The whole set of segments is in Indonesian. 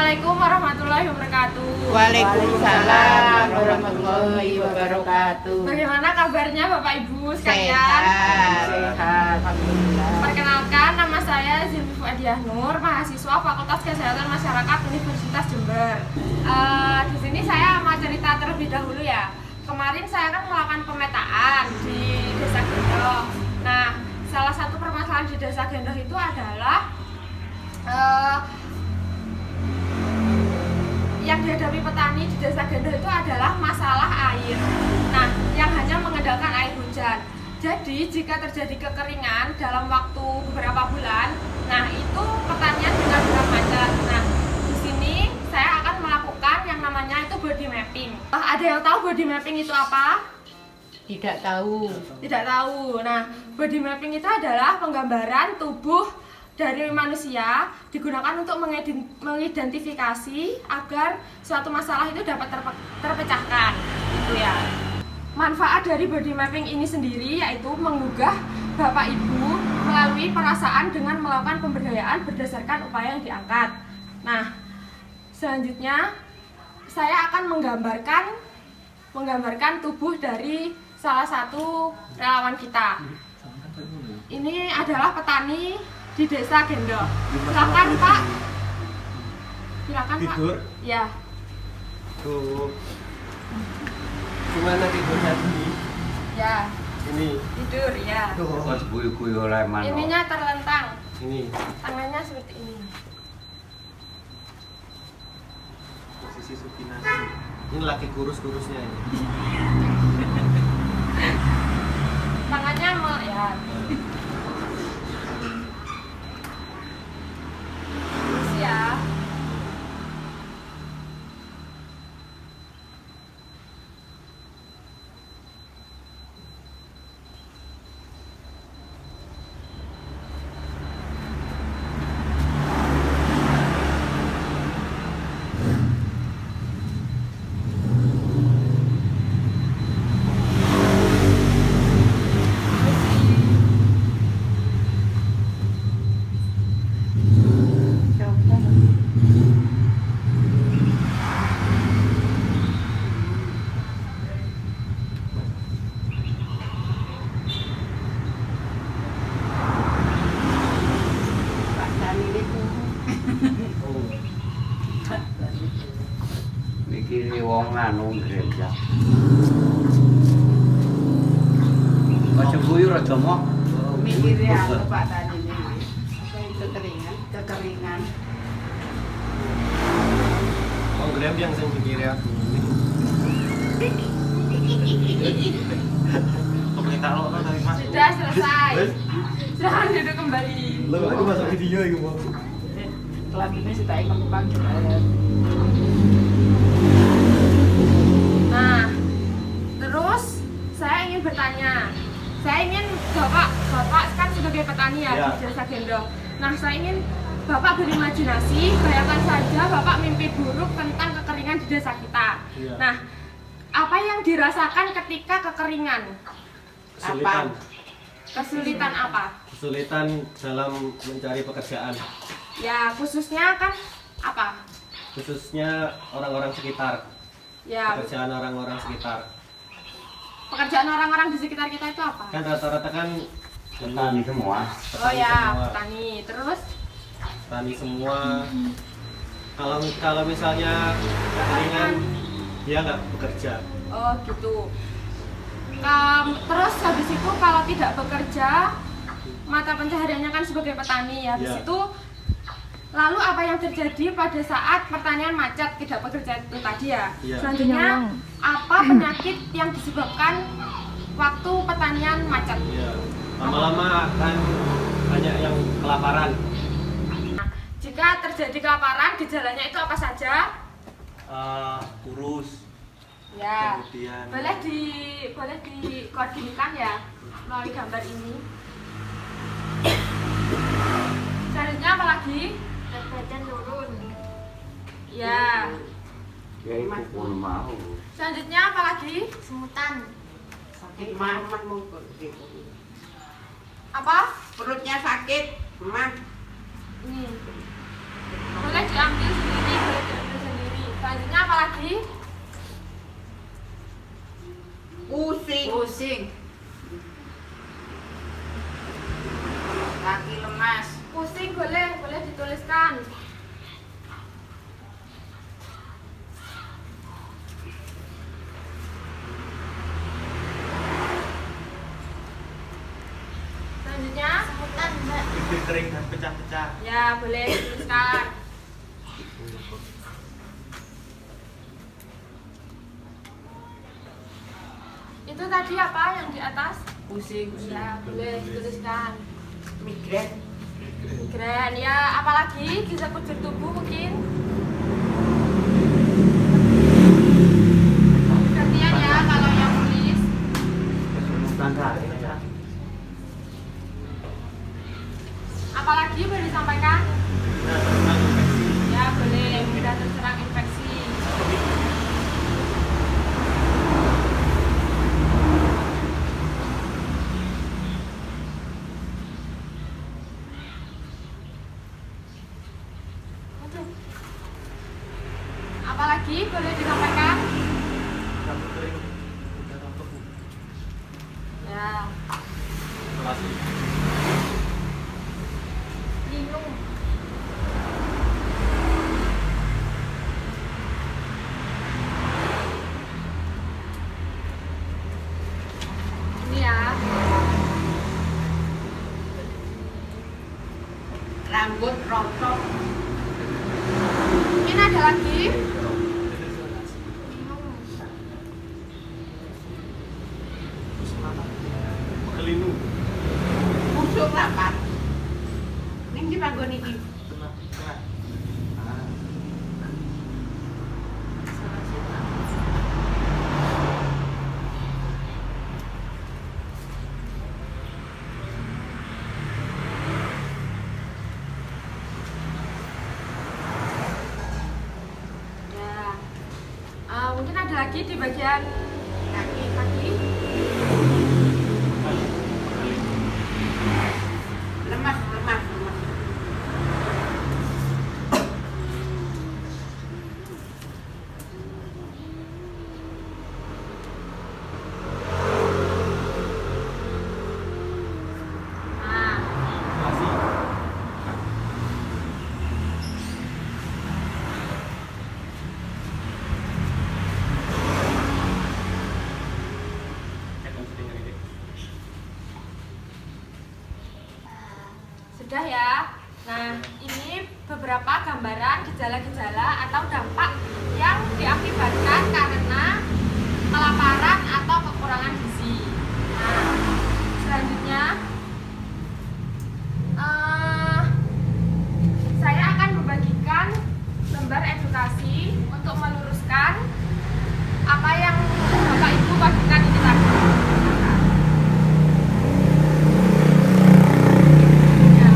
Assalamualaikum warahmatullahi wabarakatuh. Waalaikumsalam warahmatullahi wabarakatuh. Bagaimana kabarnya Bapak Ibu sekalian? Sehat. Alhamdulillah. Perkenalkan, nama saya Zilmi Fuadiah Nur, mahasiswa Fakultas Kesehatan Masyarakat Universitas Jember. Di sini saya mau cerita terlebih dahulu ya. Kemarin saya kan melakukan pemetaan di Desa Gendoh. Nah, salah satu permasalahan di Desa Gendoh itu adalah yang dihadapi petani di Desa Gendoh itu adalah masalah air. Nah, yang hanya mengandalkan air hujan. Jadi, jika terjadi kekeringan dalam waktu beberapa bulan, nah itu pertanian benar-benar macet. Nah, di sini saya akan melakukan yang namanya itu body mapping. Ada yang tahu body mapping itu apa? Tidak tahu. Tidak tahu. Nah, body mapping itu adalah penggambaran tubuh dari manusia digunakan untuk mengidentifikasi agar suatu masalah itu dapat terpecahkan, gitu ya. Manfaat dari body mapping ini sendiri yaitu menggugah Bapak Ibu melalui perasaan dengan melakukan pemberdayaan berdasarkan upaya yang diangkat. Nah, selanjutnya saya akan menggambarkan tubuh dari salah satu relawan kita. Ini adalah petani di Desa Gendoh. Silakan Pak. Silakan Pak. Tidur? Ya. Tuh. Gimana tidurnya ini? Ya. Ini. Tidur ya. Tuh. Pas guyu-guyu oleh manuk. Ininya terlentang. Ini. Tangannya seperti ini. Posisi supinasi. Ini lagi kurus-kurusnya ini. Tangannya ya. Terus ya. Mikiri wong anu gereja. Aja guyu aja mok. Mikirnya apa Pak tadi ini? Kekeringan. Oh, grab yang saya pikir aku. Pemerintah lo kan dari Mas. Sudah selesai. Silahkan duduk kembali. Lo aku masuk video itu, Bang. Kelaminnya sudah kembang. Nah, terus saya ingin bertanya. Saya ingin Bapak kan sebagai petani ya Ya. di Desa Gendoh. Nah, saya ingin Bapak berimajinasi, bayangkan saja Bapak mimpi buruk tentang kekeringan di desa kita. Ya. Nah, apa yang dirasakan ketika kekeringan? Kesulitan. Kesulitan apa? Kesulitan dalam mencari pekerjaan. Ya, khususnya kan apa? Khususnya orang-orang sekitar. Ya, Pekerjaan orang-orang sekitar. pekerjaan orang-orang di sekitar kita itu apa? Kan rata-rata kan Petani semua. Oh ya, semua. petani. Terus Petani semua. Kalau misalnya kekeringan dia nggak bekerja. oh gitu. Terus habis itu kalau tidak bekerja, mata pencahariannya kan sebagai petani. Habis Ya. itu lalu apa yang terjadi pada saat pertanian macet tidak bekerja itu tadi ya? Ya. Selanjutnya apa penyakit yang disebabkan waktu pertanian macet? Ya. Lama-lama akan banyak yang kelaparan. Jika terjadi kelaparan, gejalanya itu apa saja? Kurus. Ya. Kemudian Boleh dikoordinasikan ya melalui gambar ini. Selanjutnya apa lagi? Berat badan turun. Ya. Ya itu pun mau. Selanjutnya apa lagi? Semutan. Sakit mah mungkin. Apa? Perutnya sakit, mah. Ini. Boleh diambil sendiri, boleh Selanjutnya apa lagi? Pusing. Kaki lemas. Pusing boleh dituliskan. Selanjutnya semutan, Mbak. Bibir kering dan pecah-pecah. Ya, boleh dituliskan. Itu tadi apa yang di atas? Pusing. Ya, boleh dituliskan. Migrain. Migrain, ya apalagi di sekujur tubuh mungkin. Gantian ya kalau yang nulis. Apalagi boleh disampaikan? Nah, tentang infeksi. Ya boleh, mudah terserang infeksi. Apalagi boleh disampaikan? Rambut kering, darah tebu. Ya, Inflasi. minum. Ini ya. Rambut rontok. Mungkin ada lagi. Minum. Kelinu. Busuk rapat. Ning di panggon iki. Kena. Ya. Mungkin ada lagi di bagian kaki. Lemas. Nah, Inflasi. sudah ya. Nah, ini beberapa gambaran gejala-gejala atau dampak yang diakibatkan karena kelaparan atau kekurangan gizi. Nah, selanjutnya saya akan membagikan lembar edukasi untuk meluruskan apa yang Bapak Ibu bagikan ini tadi. Ya,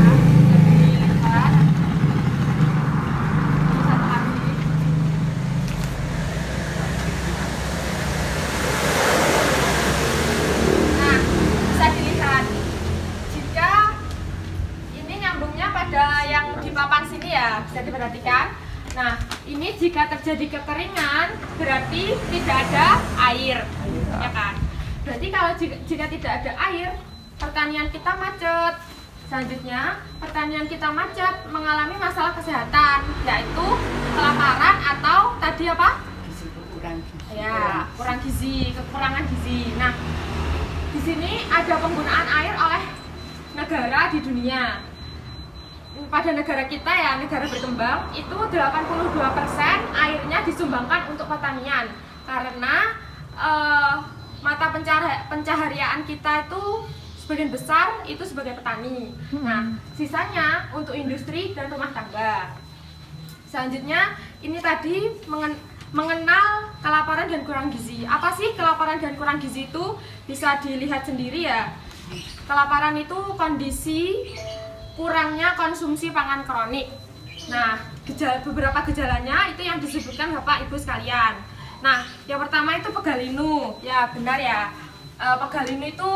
jadi lembar. Ini satu lagi. Nah, bisa dilihat jika ini nyambungnya pada yang di papan sini ya, bisa diperhatikan. Nah, ini jika terjadi kekeringan berarti tidak ada air, ya kan? Berarti kalau jika tidak ada air, pertanian kita macet. Selanjutnya, pertanian kita macet mengalami masalah kesehatan, yaitu kelaparan atau tadi apa? Gizi kurang. Ya, kurang gizi, kekurangan gizi. Nah, di sini ada penggunaan air oleh negara di dunia. Pada negara kita ya, negara berkembang, itu 82% airnya disumbangkan untuk pertanian. Karena mata pencaharian kita itu sebagian besar itu sebagai petani. Nah, sisanya untuk industri dan rumah tangga. Selanjutnya, ini tadi mengenal kelaparan dan kurang gizi. Apa sih kelaparan dan kurang gizi itu? Bisa dilihat sendiri ya. Kelaparan itu kondisi kurangnya konsumsi pangan kronik. Nah, beberapa gejalanya itu yang disebutkan Bapak Ibu sekalian. Nah, yang pertama itu pegalinu. Ya, benar ya. Pegalinu itu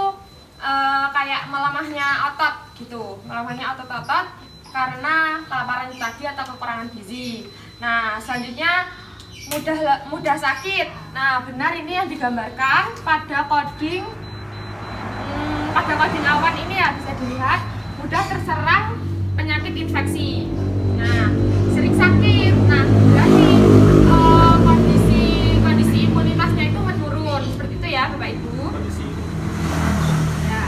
kayak melemahnya otot gitu. Melemahnya otot-otot karena kelaparan tadi atau kekurangan gizi. Nah, selanjutnya mudah sakit. Nah, benar ini yang digambarkan pada coding awan ini ya, bisa dilihat mudah terserang penyakit infeksi. Nah, sering sakit. Nah, berarti kondisi imunitasnya itu menurun. Seperti itu ya, Bapak Ibu. Ya.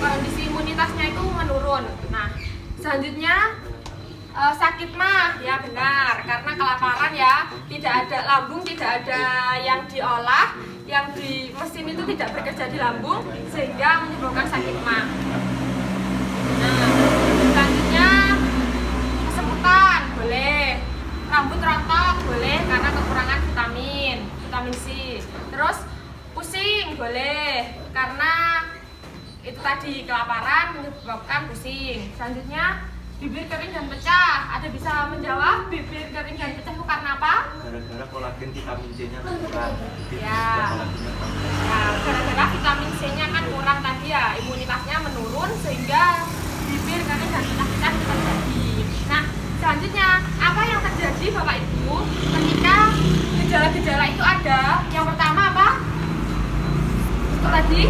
Kondisi imunitasnya itu menurun. Nah, selanjutnya sakit mah ya benar, karena kelaparan ya, tidak ada lambung, tidak ada yang diolah, yang di mesin itu tidak bekerja di lambung sehingga menyebabkan sakit mah. Nah, selanjutnya kesemutan boleh, rambut rontok boleh karena kekurangan vitamin C. Terus pusing boleh karena itu tadi kelaparan menyebabkan pusing. Selanjutnya bibir kering dan pecah. Ada bisa menjawab bibir kering dan pecah itu karena apa? Gara-gara kolagen vitamin C-nya kurang. Ya. Ya, gara-gara vitamin C-nya kan kurang tadi ya, imunitasnya menurun sehingga bibir kering dan pecah-pecah itu terjadi. Nah, selanjutnya apa yang terjadi Bapak Ibu ketika gejala-gejala itu ada? Yang pertama apa? Itu tadi?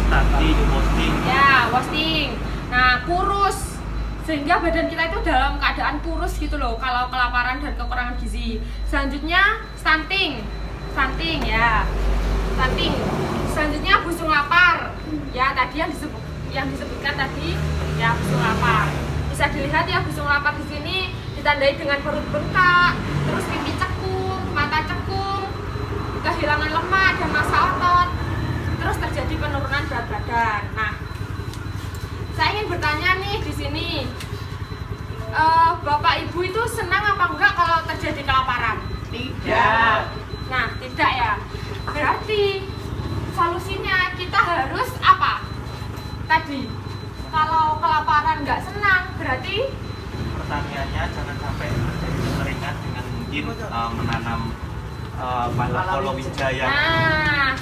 Wasting. Ya, wasting. Nah, kurus. Sehingga badan kita itu dalam keadaan kurus gitu loh kalau kelaparan dan kekurangan gizi. Selanjutnya stunting ya, stunting. Selanjutnya busung lapar ya, tadi yang disebutkan tadi ya, busung lapar. Bisa dilihat ya, busung lapar di sini ditandai dengan perut bengkak, terus pipi cekung, mata cekung, kehilangan lemak dan massa otot, terus terjadi penurunan berat badan. Nah, saya ingin bertanya nih di sini, Bapak Ibu itu senang apa enggak kalau terjadi kelaparan? Tidak. Nah, tidak ya. Berarti solusinya kita harus apa? Tadi, kalau kelaparan enggak senang, berarti Pertaniannya jangan sampai terjadi kekeringan dengan mungkin menanam palawija yang nah,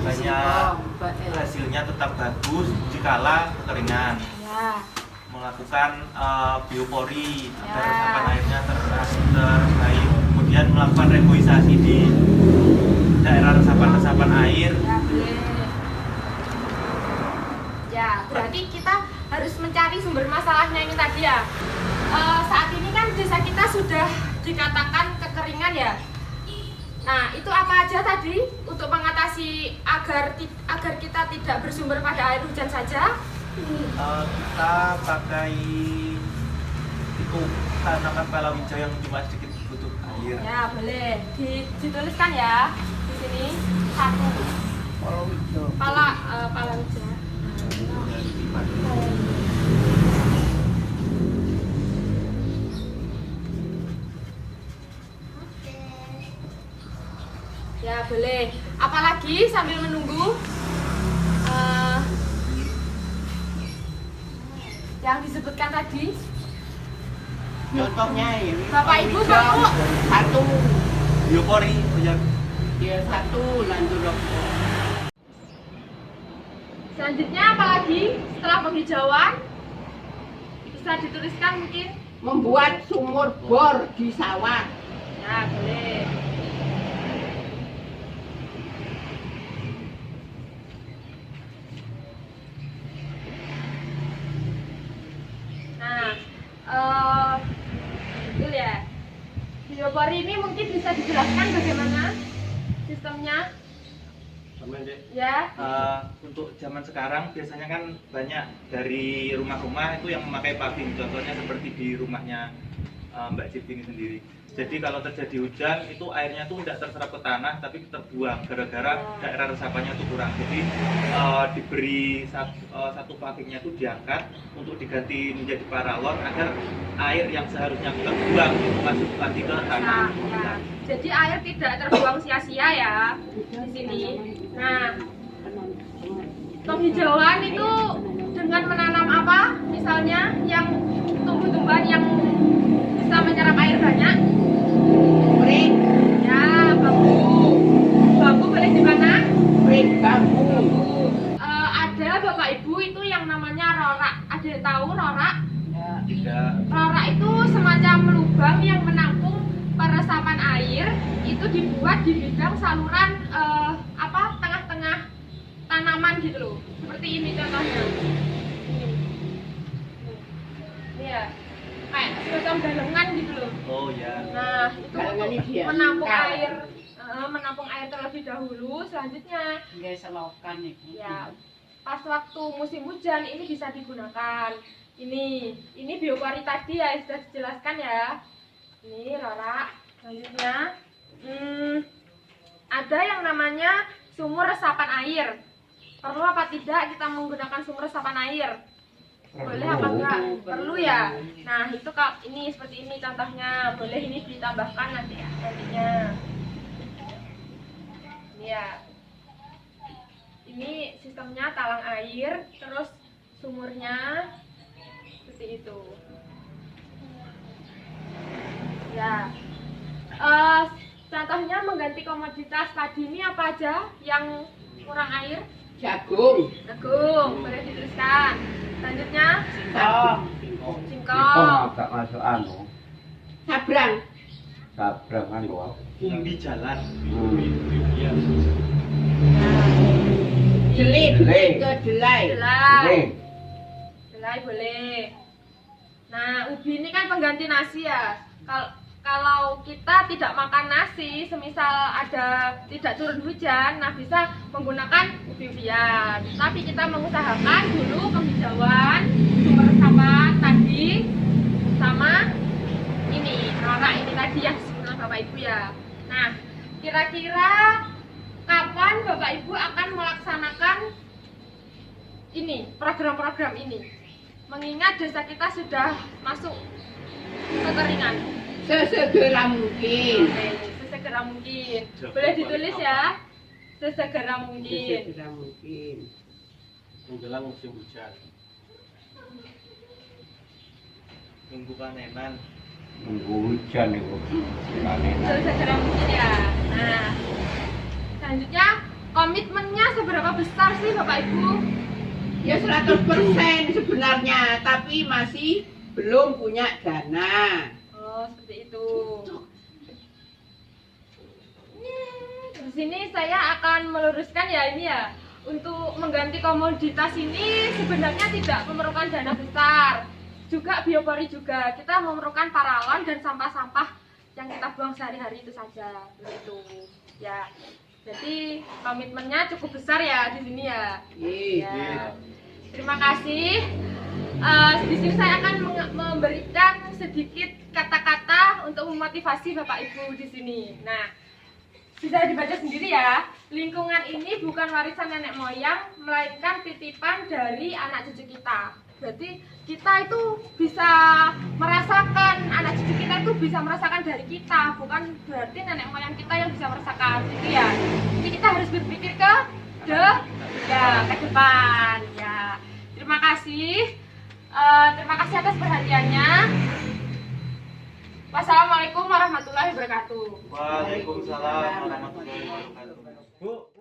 banyak hasilnya tetap bagus jikalau kekeringan. ya. Melakukan biopori agar Ya. resapan airnya terbaik, kemudian melakukan reboisasi di daerah resapan air. Ya, boleh. Ya, berarti kita harus mencari sumber masalahnya ini tadi ya. Saat ini kan desa kita sudah dikatakan kekeringan ya. Nah, itu apa aja tadi untuk mengatasi agar kita tidak bersumber pada air hujan saja? Kita pakai itu tanaman palawija yang cuma sedikit butuh air. Ya, boleh. Dituliskan ya di sini satu. Palawija. Ya, boleh. Apalagi sambil menunggu yang disebutkan tadi. Contohnya ini. Bapak Ibu, Palawija, Bapak. satu. Biopori ya. Dia satu lanjut rokok. Selanjutnya apalagi setelah penghijauan? Bisa dituliskan mungkin? Membuat sumur bor di sawah. Ya, boleh. Nah, betul ya. Biopori ini mungkin bisa dijelaskan bagaimana sistemnya? Ya. Untuk zaman sekarang biasanya kan banyak dari rumah-rumah itu yang memakai paving, contohnya seperti di rumahnya Mbak Cip ini sendiri. Jadi kalau terjadi hujan itu airnya tuh tidak terserap ke tanah tapi terbuang gara-gara daerah resapannya itu kurang. Jadi diberi satu pavingnya itu diangkat untuk diganti menjadi paralon agar air yang seharusnya terbuang itu masuk lagi ke tanah. Ya. Jadi air tidak terbuang sia-sia ya di sini. Nah, penghijauan itu dengan menanam apa? Misalnya yang tumbuh-tumbuhan yang bisa menyerap air banyak. Break, Ya, bambu. Bambu boleh di mana? break bambu. Ada Bapak Ibu itu yang namanya rorak. Ada yang tahu rorak? Ya. Tidak. Rorak itu semacam lubang yang itu dibuat di bidang saluran tengah-tengah tanaman gitu loh. Seperti ini contohnya. Ini ya. Kayak semacam galengan gitu loh. Oh ya. Nah, itu Galengan ini dia. menampung Kal. air. Menampung air terlebih dahulu. Selanjutnya, Nggak selokan itu. ya, pas waktu musim hujan ini bisa digunakan. Ini biopori tadi ya sudah dijelaskan ya. Ini Rora. Selanjutnya, ada yang namanya sumur resapan air. Perlu apa tidak kita menggunakan sumur resapan air? Boleh apa enggak? Perlu ya. Nah, itu ini seperti ini contohnya. Boleh ini ditambahkan nantinya. Ini ya. Ini sistemnya talang air, terus sumurnya seperti itu. Ya. Contohnya mengganti komoditas tadi ini apa aja yang kurang air? Jagung. Jagung, boleh dituliskan. Selanjutnya, Singkong. singkong. agak masuk anu. Sabrang. Sabrang kan doang. Umbi jalan. Iya. Jelai. Jelai. Kedelai. Jelai. Jelai boleh. Nah, ubi ini kan pengganti nasi ya. Kalau kita tidak makan nasi, semisal tidak turun hujan, nah bisa menggunakan ubi-ubian. Tapi kita mengusahakan dulu penghijauan, sumber resapan tadi, sama ini tadi yang disebutkan Bapak Ibu ya. Nah, kira-kira kapan Bapak Ibu akan melaksanakan program-program ini? Mengingat desa kita sudah masuk kekeringan. Sesegera mungkin. Oke, sesegera mungkin. Boleh ditulis ya. Sesegera mungkin. Sesegera mungkin. Menjelang musim hujan. Tunggu panenan. Nunggu hujan itu. Panen. Sesegera mungkin ya. Nah, selanjutnya komitmennya seberapa besar sih Bapak Ibu? Ya 100% sebenarnya, tapi masih belum punya dana. Oh, seperti itu. Di sini saya akan meluruskan ya ini ya. Untuk mengganti komoditas ini sebenarnya tidak memerlukan dana besar. Juga biopori juga. Kita memerlukan paralon dan sampah-sampah yang kita buang sehari-hari itu saja. Begitu. Ya. Jadi komitmennya cukup besar ya di sini ya. Ya. Terima kasih. Di sini saya akan memberikan sedikit kata-kata untuk memotivasi Bapak Ibu di sini. Nah, bisa dibaca sendiri ya. Lingkungan ini bukan warisan nenek moyang, melainkan titipan dari anak cucu kita. Berarti kita itu bisa merasakan, anak cucu kita itu bisa merasakan dari kita, bukan berarti nenek moyang kita yang bisa merasakan, gitu ya. Jadi kita harus berpikir ke depan. Ya. Terima kasih. Terima kasih atas perhatiannya. Wassalamualaikum warahmatullahi wabarakatuh. Waalaikumsalam warahmatullahi wabarakatuh. Bu,